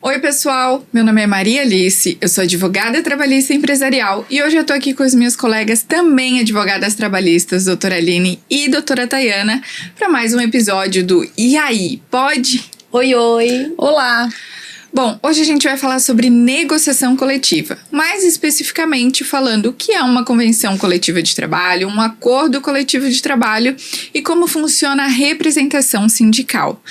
Oi pessoal, meu nome é Maria Alice, eu sou advogada trabalhista empresarial e hoje eu tô aqui com as minhas colegas também advogadas trabalhistas, doutora Aline e doutora Tayana, para mais um episódio do E aí, pode? Oi, oi! Olá! Bom, hoje a gente vai falar sobre negociação coletiva, mais especificamente falando o que é uma convenção coletiva de trabalho, um acordo coletivo de trabalho e como funciona a representação sindical.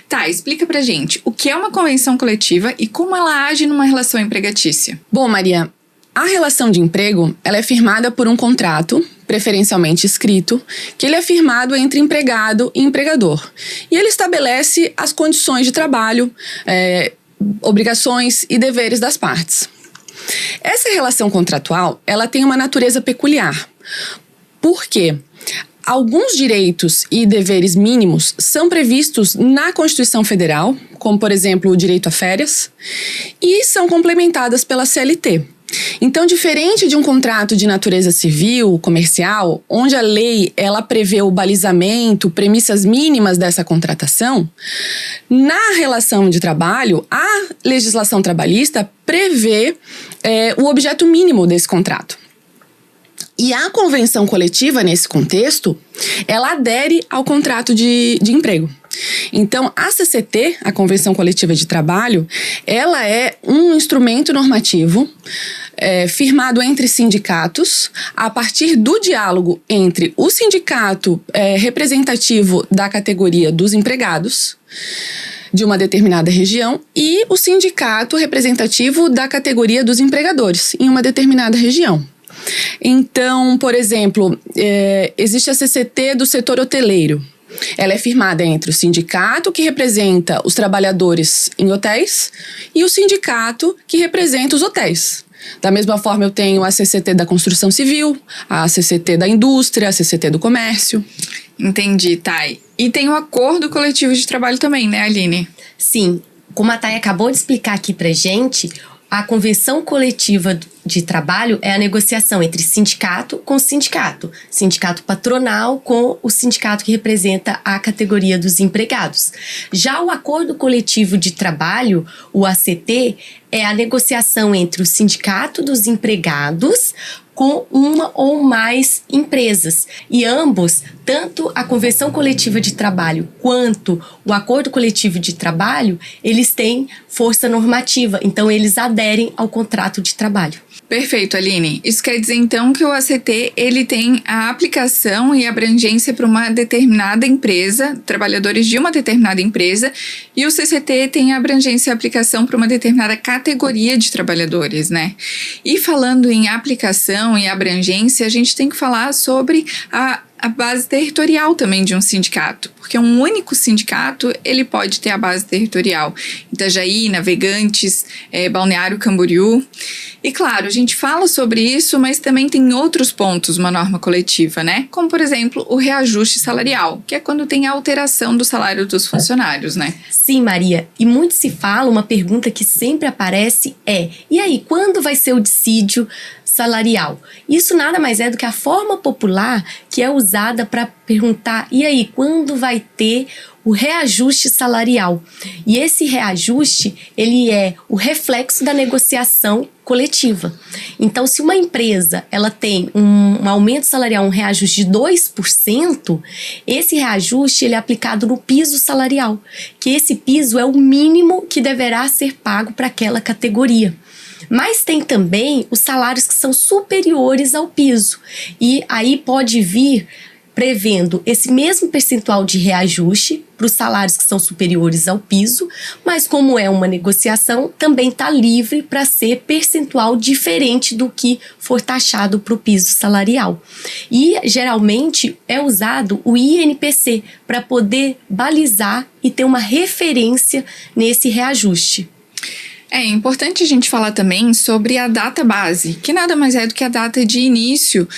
Tá, explica pra gente o que é uma convenção coletiva e como ela age numa relação empregatícia. Bom, Maria, a relação de emprego ela é firmada por um contrato, preferencialmente escrito, que ele é firmado entre empregado e empregador. E ele estabelece as condições de trabalho, obrigações e deveres das partes. Essa relação contratual, ela tem uma natureza peculiar, porque alguns direitos e deveres mínimos são previstos na Constituição Federal, como, por exemplo, o direito a férias, e são complementadas pela CLT. Então, diferente de um contrato de natureza civil, comercial, onde a lei ela prevê o balizamento, premissas mínimas dessa contratação, na relação de trabalho, a legislação trabalhista prevê o objeto mínimo desse contrato. E a convenção coletiva, nesse contexto, ela adere ao contrato de emprego. Então, a CCT, a Convenção Coletiva de Trabalho, ela é um instrumento normativo firmado entre sindicatos a partir do diálogo entre o sindicato representativo da categoria dos empregados de uma determinada região e o sindicato representativo da categoria dos empregadores em uma determinada região. Então, por exemplo, existe a CCT do setor hoteleiro. Ela é firmada entre o sindicato que representa os trabalhadores em hotéis e o sindicato que representa os hotéis. Da mesma forma, eu tenho a CCT da construção civil, a CCT da indústria, a CCT do comércio. Entendi, Thay. E tem o acordo coletivo de trabalho também, né, Aline? Sim, como a Thay acabou de explicar aqui pra gente, a convenção coletiva de trabalho é a negociação entre sindicato com sindicato patronal com o sindicato que representa a categoria dos empregados. Já o acordo coletivo de trabalho, o ACT, é a negociação entre o sindicato dos empregados com uma ou mais empresas. E ambos, tanto a convenção coletiva de trabalho quanto o acordo coletivo de trabalho, eles têm força normativa, então eles aderem ao contrato de trabalho. Perfeito, Aline. Isso quer dizer, então, que o ACT ele tem a aplicação e abrangência para uma determinada empresa, trabalhadores de uma determinada empresa, e o CCT tem a abrangência e aplicação para uma determinada categoria de trabalhadores, né? E falando em aplicação e abrangência, a gente tem que falar sobre a base territorial também de um sindicato, porque um único sindicato, ele pode ter a base territorial. Itajaí, Navegantes, Balneário Camboriú. E claro, a gente fala sobre isso, mas também tem outros pontos, uma norma coletiva, né? Como, por exemplo, o reajuste salarial, que é quando tem a alteração do salário dos funcionários, né? Sim, Maria. E muito se fala, uma pergunta que sempre aparece e aí, quando vai ser o dissídio salarial? Isso nada mais é do que a forma popular que é usada para perguntar, e aí, quando vai ter o reajuste salarial? E esse reajuste, ele é o reflexo da negociação coletiva. Então, se uma empresa ela tem um aumento salarial, um reajuste de 2%, esse reajuste ele é aplicado no piso salarial, que esse piso é o mínimo que deverá ser pago para aquela categoria. Mas tem também os salários que são superiores ao piso. E aí pode vir prevendo esse mesmo percentual de reajuste para os salários que são superiores ao piso, mas como é uma negociação, também está livre para ser percentual diferente do que for taxado para o piso salarial. E geralmente é usado o INPC para poder balizar e ter uma referência nesse reajuste. É importante a gente falar também sobre a data base, que nada mais é do que a data de início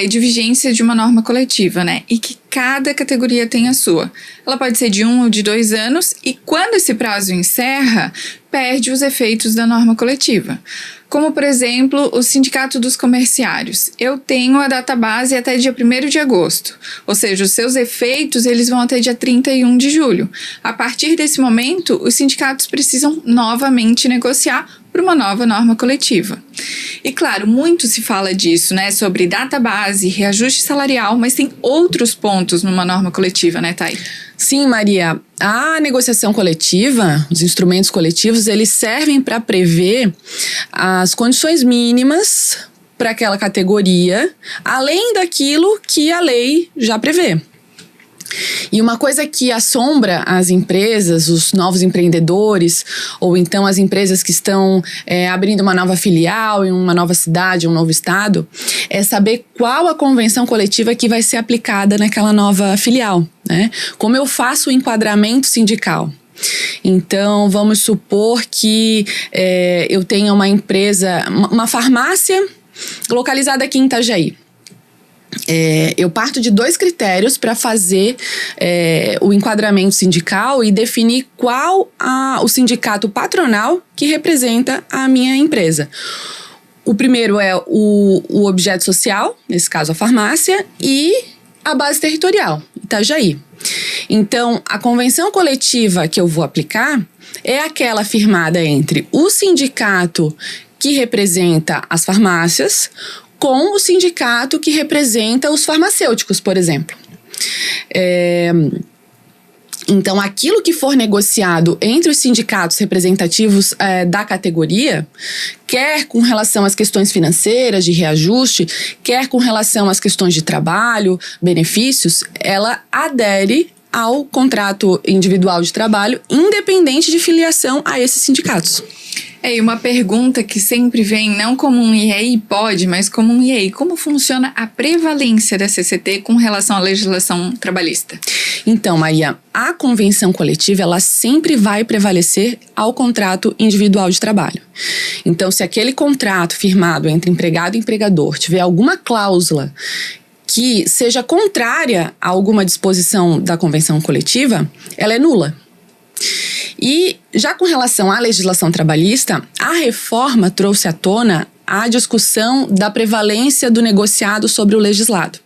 de vigência de uma norma coletiva, né? E que cada categoria tem a sua. Ela pode ser de 1 ou de 2 anos e quando esse prazo encerra, perde os efeitos da norma coletiva. Como, por exemplo, o Sindicato dos Comerciários. Eu tenho a database até dia 1º de agosto, ou seja, os seus efeitos eles vão até dia 31 de julho. A partir desse momento, os sindicatos precisam novamente negociar por uma nova norma coletiva. E claro, muito se fala disso, né, sobre database, reajuste salarial, mas tem outros pontos numa norma coletiva, né, Thay? Sim, Maria. A negociação coletiva, os instrumentos coletivos, eles servem para prever as condições mínimas para aquela categoria, além daquilo que a lei já prevê. E uma coisa que assombra as empresas, os novos empreendedores, ou então as empresas que estão abrindo uma nova filial em uma nova cidade, um novo estado, é saber qual a convenção coletiva que vai ser aplicada naquela nova filial, né? Como eu faço o enquadramento sindical? Então, vamos supor que eu tenha uma empresa, uma farmácia localizada aqui em Itajaí. Eu parto de 2 critérios para fazer o enquadramento sindical e definir qual o sindicato patronal que representa a minha empresa. O primeiro é o objeto social, nesse caso a farmácia, e a base territorial, Itajaí. Então, a convenção coletiva que eu vou aplicar é aquela firmada entre o sindicato que representa as farmácias com o sindicato que representa os farmacêuticos, por exemplo. Então, aquilo que for negociado entre os sindicatos representativos da categoria, quer com relação às questões financeiras, de reajuste, quer com relação às questões de trabalho, benefícios, ela adere ao contrato individual de trabalho, independente de filiação a esses sindicatos. E uma pergunta que sempre vem, não como um e aí pode, mas como um e aí. Como funciona a prevalência da CCT com relação à legislação trabalhista? Então, Maria, a convenção coletiva, ela sempre vai prevalecer ao contrato individual de trabalho. Então, se aquele contrato firmado entre empregado e empregador tiver alguma cláusula que seja contrária a alguma disposição da convenção coletiva, ela é nula. E já com relação à legislação trabalhista, a reforma trouxe à tona a discussão da prevalência do negociado sobre o legislado.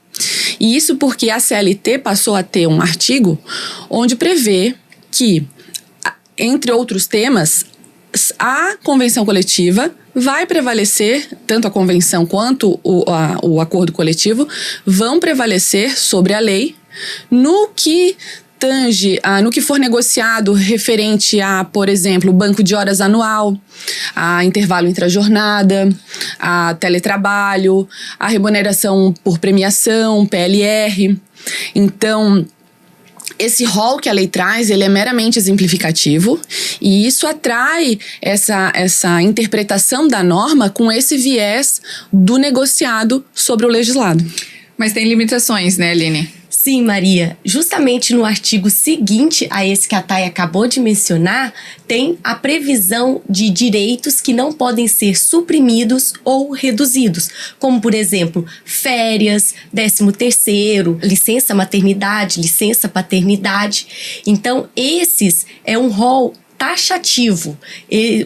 E isso porque a CLT passou a ter um artigo onde prevê que, entre outros temas, a convenção coletiva vai prevalecer, tanto a convenção quanto o acordo coletivo, vão prevalecer sobre a lei no que tange no que for negociado referente a, por exemplo, banco de horas anual, a intervalo entre a jornada, a teletrabalho, a remuneração por premiação, PLR. Então, esse rol que a lei traz, ele é meramente exemplificativo e isso atrai essa interpretação da norma com esse viés do negociado sobre o legislado. Mas tem limitações, né, Aline? Sim, Maria. Justamente no artigo seguinte a esse que a Thay acabou de mencionar, tem a previsão de direitos que não podem ser suprimidos ou reduzidos, como, por exemplo, férias, 13º, licença maternidade, licença paternidade. Então, esses é um rol taxativo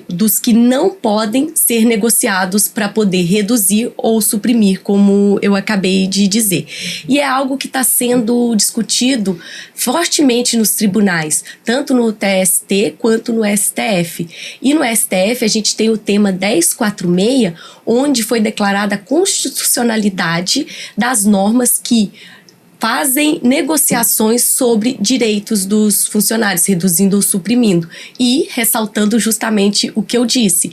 dos que não podem ser negociados para poder reduzir ou suprimir, como eu acabei de dizer. E é algo que está sendo discutido fortemente nos tribunais, tanto no TST quanto no STF. E no STF a gente tem o tema 1046, onde foi declarada a constitucionalidade das normas que fazem negociações sobre direitos dos funcionários, reduzindo ou suprimindo. E ressaltando justamente o que eu disse,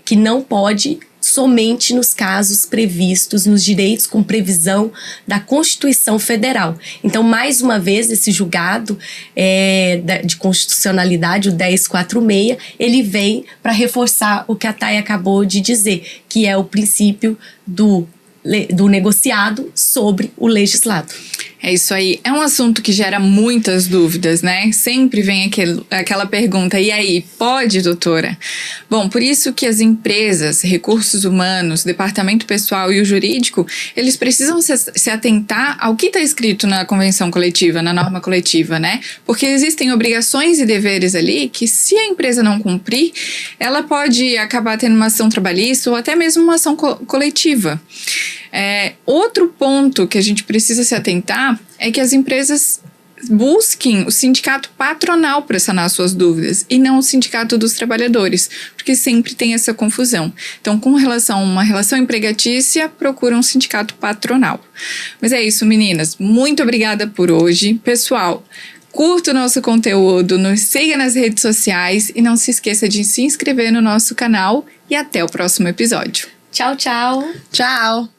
que não pode somente nos casos previstos nos direitos com previsão da Constituição Federal. Então, mais uma vez, esse julgado de constitucionalidade, o 1046, ele vem para reforçar o que a Thay acabou de dizer, que é o princípio do negociado sobre o legislado. É isso aí. É um assunto que gera muitas dúvidas, né? Sempre vem aquela pergunta, e aí, pode, doutora? Bom, por isso que as empresas, recursos humanos, departamento pessoal e o jurídico, eles precisam se atentar ao que está escrito na convenção coletiva, na norma coletiva, né? Porque existem obrigações e deveres ali que, se a empresa não cumprir, ela pode acabar tendo uma ação trabalhista ou até mesmo uma ação coletiva. Outro ponto que a gente precisa se atentar é que as empresas busquem o sindicato patronal para sanar suas dúvidas e não o sindicato dos trabalhadores, porque sempre tem essa confusão. Então, com relação a uma relação empregatícia, procura um sindicato patronal. Mas é isso, meninas. Muito obrigada por hoje. Pessoal, curta o nosso conteúdo, nos siga nas redes sociais e não se esqueça de se inscrever no nosso canal e até o próximo episódio. Tchau, tchau! Tchau!